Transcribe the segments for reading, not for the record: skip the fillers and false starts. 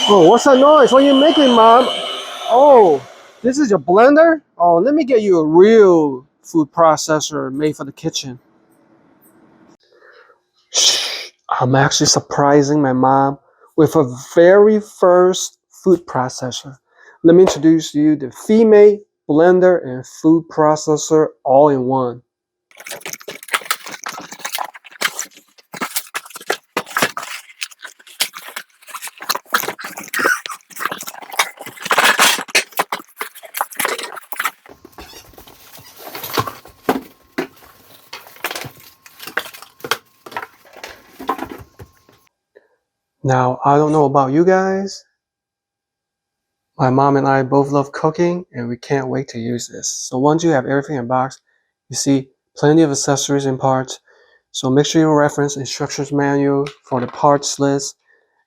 Oh, what's that noise? What are you making, Mom? Oh, this is your blender? Oh, let me get you a real food processor made for the kitchen. Shh, I'm actually surprising my mom with a very first food processor. Let me introduce you the FIMEI blender and food processor all in one. Now, I don't know about you guys. My mom and I both love cooking and we can't wait to use this. So once you have everything in box, you see plenty of accessories and parts. So make sure you reference instructions manual for the parts list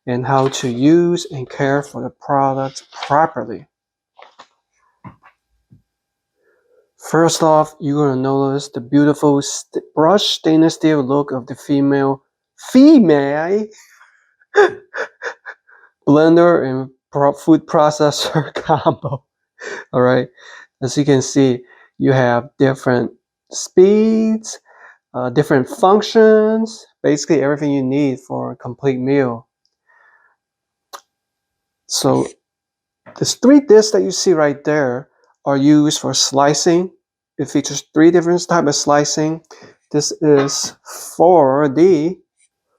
and how to use and care for the product properly. First off, you're going to notice the beautiful brushed stainless steel look of the FIMEI blender and food processor combo. All right, as you can see, you have different speeds, different functions, basically everything you need for a complete meal. So these 3 discs that you see right there are used for slicing. It features 3 different types of slicing. This is for the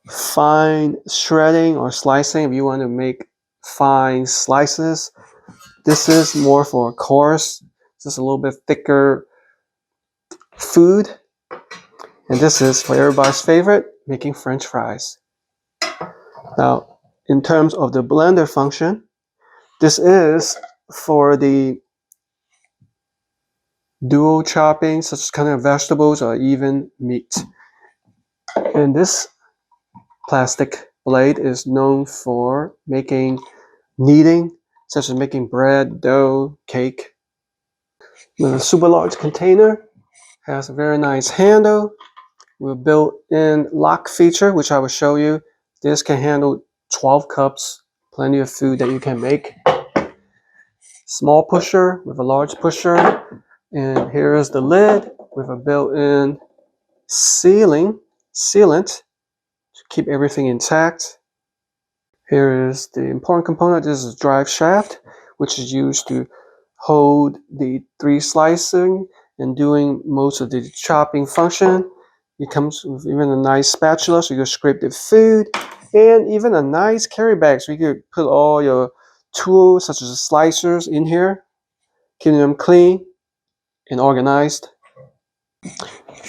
fine shredding or slicing if you want to make fine slices. This is more for coarse, just a little bit thicker food. And this is for everybody's favorite, making French fries. Now, in terms of the blender function, this is for the dual chopping, such as cutting vegetables or even meat. And this plastic blade is known for making kneading, such as making bread, dough, cake. The super large container has a very nice handle with a built-in lock feature, which I will show you. This can handle 12 cups, plenty of food that you can make. Small pusher with a large pusher. And here is the lid with a built-in sealant to keep everything intact. Here is the important component. This is a drive shaft, which is used to hold the 3 slicing and doing most of the chopping function. It comes with even a nice spatula so you can scrape the food, and even a nice carry bag so you can put all your tools such as slicers in here, keeping them clean and organized.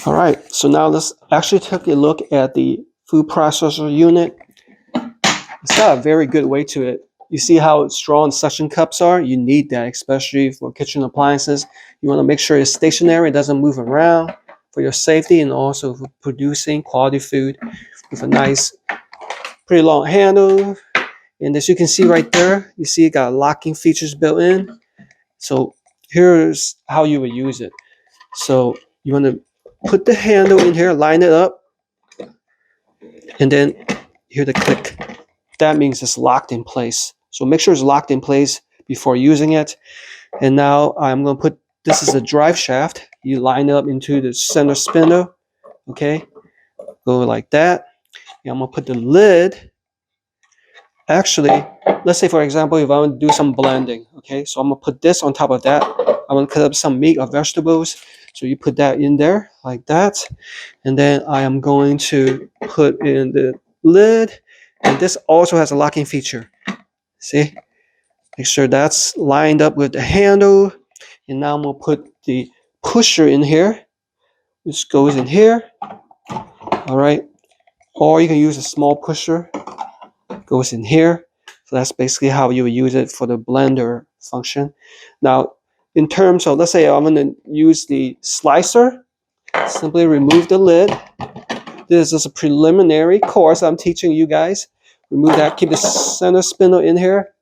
All right, so now let's actually take a look at the food processor unit. It's got a very good weight to it. You see how strong suction cups are? You need that, especially for kitchen appliances. You want to make sure it's stationary, it doesn't move around for your safety, and also for producing quality food with a nice, pretty long handle. And as you can see right there, you see it got locking features built in. So here's how you would use it. So you want to put the handle in here, line it up, and then hear the click. That means it's locked in place. So make sure it's locked in place before using it. And now I'm going to put, this is a drive shaft. You line it up into the center spindle. Okay, go like that. And I'm going to put the lid. Actually, let's say for example, if I want to do some blending. Okay, so I'm going to put this on top of that. I want to cut up some meat or vegetables. So you put that in there like that. And then I am going to put in the lid. And this also has a locking feature. See? Make sure that's lined up with the handle. And now I'm going to put the pusher in here, which goes in here. All right. Or you can use a small pusher. Goes in here. So that's basically how you would use it for the blender function. Now, in terms of, let's say I'm going to use the slicer, simply remove the lid. This is a preliminary course I'm teaching you guys. Remove that, keep the center spindle in here.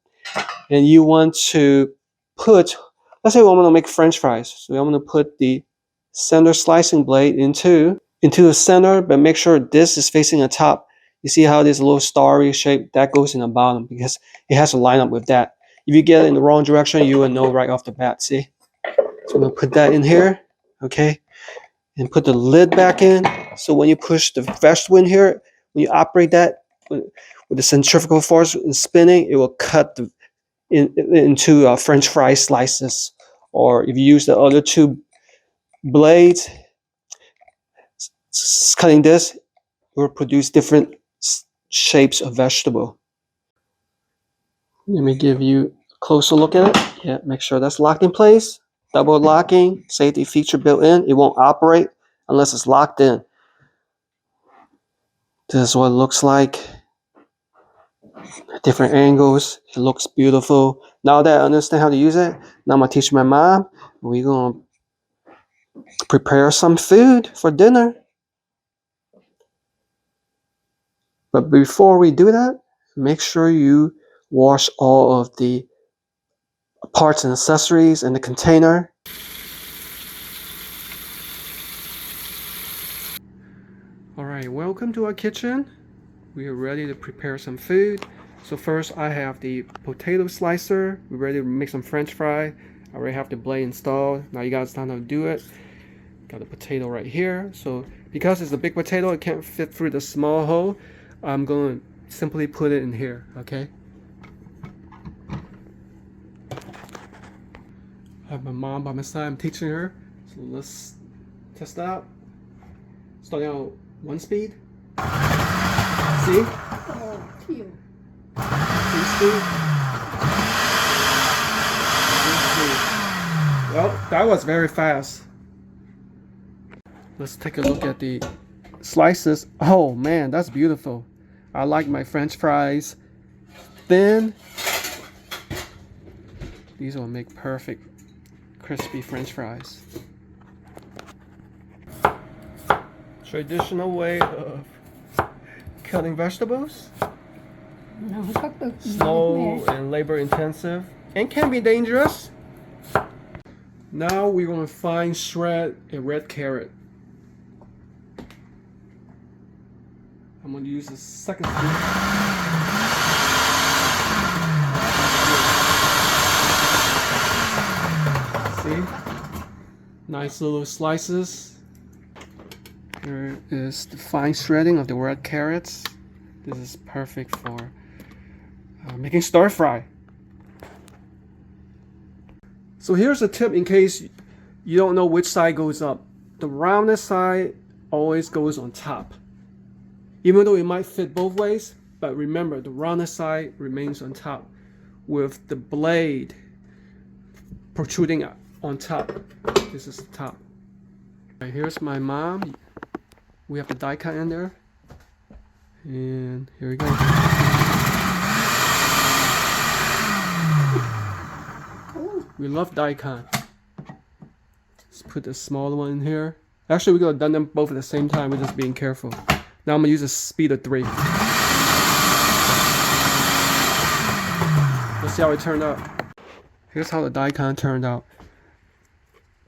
And you want to put, let's say we want to make French fries. So I'm going to put the center slicing blade into the center, but make sure this is facing the top. You see how this little starry shape that goes in the bottom because it has to line up with that. If you get it in the wrong direction, you will know right off the bat. See? So I'm gonna put that in here, okay? And put the lid back in. So when you push the vegetable in here, when you operate that with the centrifugal force and spinning, it will cut into French fry slices. Or if you use the other two blades, cutting this will produce different shapes of vegetable. Let me give you a closer look at it. Yeah, make sure that's locked in place. Double locking, safety feature built in. It won't operate unless it's locked in. This is what it looks like. Different angles. It looks beautiful. Now that I understand how to use it, now I'm gonna teach my mom. We're gonna prepare some food for dinner. But before we do that, make sure you wash all of the parts and accessories in the container. Alright, welcome to our kitchen. We are ready to prepare some food. So first I have the potato slicer. We're ready to make some french fry. I already have the blade installed. Now you guys know how to do it. Got a potato right here. So because it's a big potato, it can't fit through the small hole. I'm going to simply put it in here, okay? I have my mom by my side. I'm teaching her. So let's test it out. Starting out 1 speed. See? Oh, cute. 2 speed. 3 speed. Well, that was very fast. Let's take a look at the slices. Oh man, that's beautiful. I like my French fries thin. These will make perfect crispy French fries. Traditional way of cutting vegetables. Slow and labor intensive and can be dangerous. Now we're going to fine shred a red carrot. I'm going to use the second spoon. See? Nice little slices. Here is the fine shredding of the red carrots. This is perfect for making stir fry. So here's a tip in case you don't know which side goes up. The roundest side always goes on top. Even though it might fit both ways, but remember the roundest side remains on top with the blade protruding on top. This is the top. Right, here's my mom. We have the die cut in there. And here we go. We love die cut. Let's put the smaller one in here. Actually, we could have done them both at the same time. We're just being careful. Now I'm gonna use a speed of 3. Let's see how it turned out. Here's how the die cut turned out.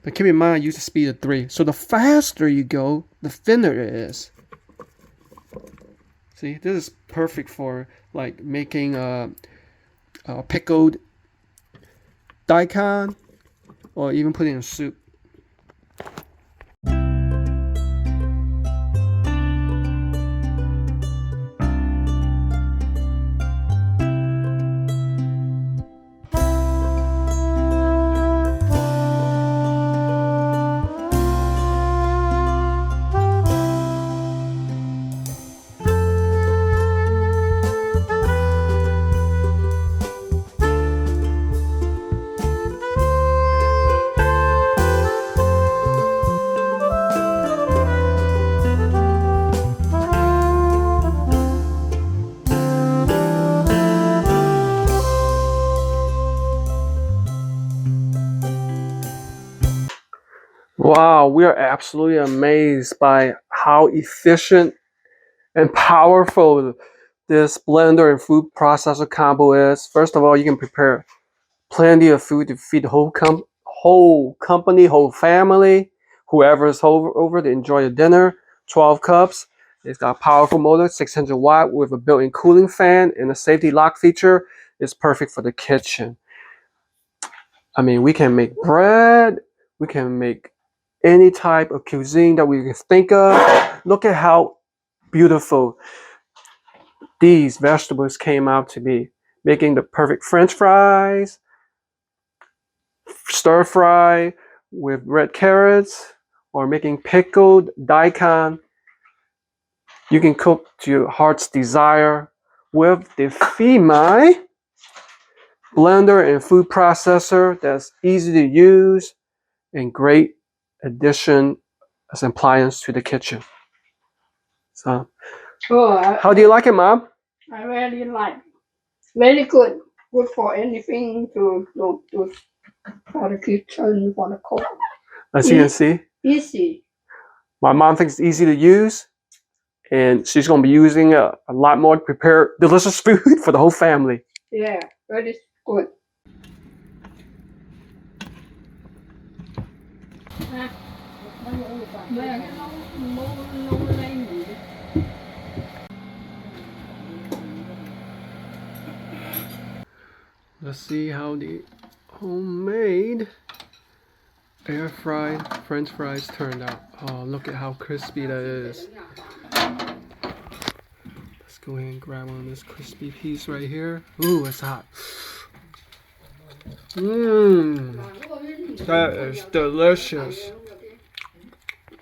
But keep in mind, use a speed of 3. So the faster you go, the thinner it is. See, this is perfect for like making a pickled daikon or even putting in soup. Wow, we are absolutely amazed by how efficient and powerful this blender and food processor combo is. First of all, you can prepare plenty of food to feed the whole company, whole family, whoever's over to enjoy the dinner. 12 cups. It's got a powerful motor, 600 watt with a built-in cooling fan and a safety lock feature. It's perfect for the kitchen. I mean, we can make bread. We can make any type of cuisine that we can think of. Look at how beautiful these vegetables came out to be. Making the perfect French fries, stir fry with red carrots, or making pickled daikon. You can cook to your heart's desire with the FIMEI blender and food processor that's easy to use and great addition as an appliance to the kitchen. So, how do you like it, Mom? I really like. Very good. Good for anything to for the kitchen, for the cook. As you can see, Easy. my mom thinks it's easy to use, and she's going to be using a lot more to prepare delicious food for the whole family. Yeah, very good. Let's see how the homemade air fried French fries turned out. Oh, look at how crispy that is. Let's go ahead and grab one of this crispy piece right here. Ooh, it's hot. Mmm, that is delicious.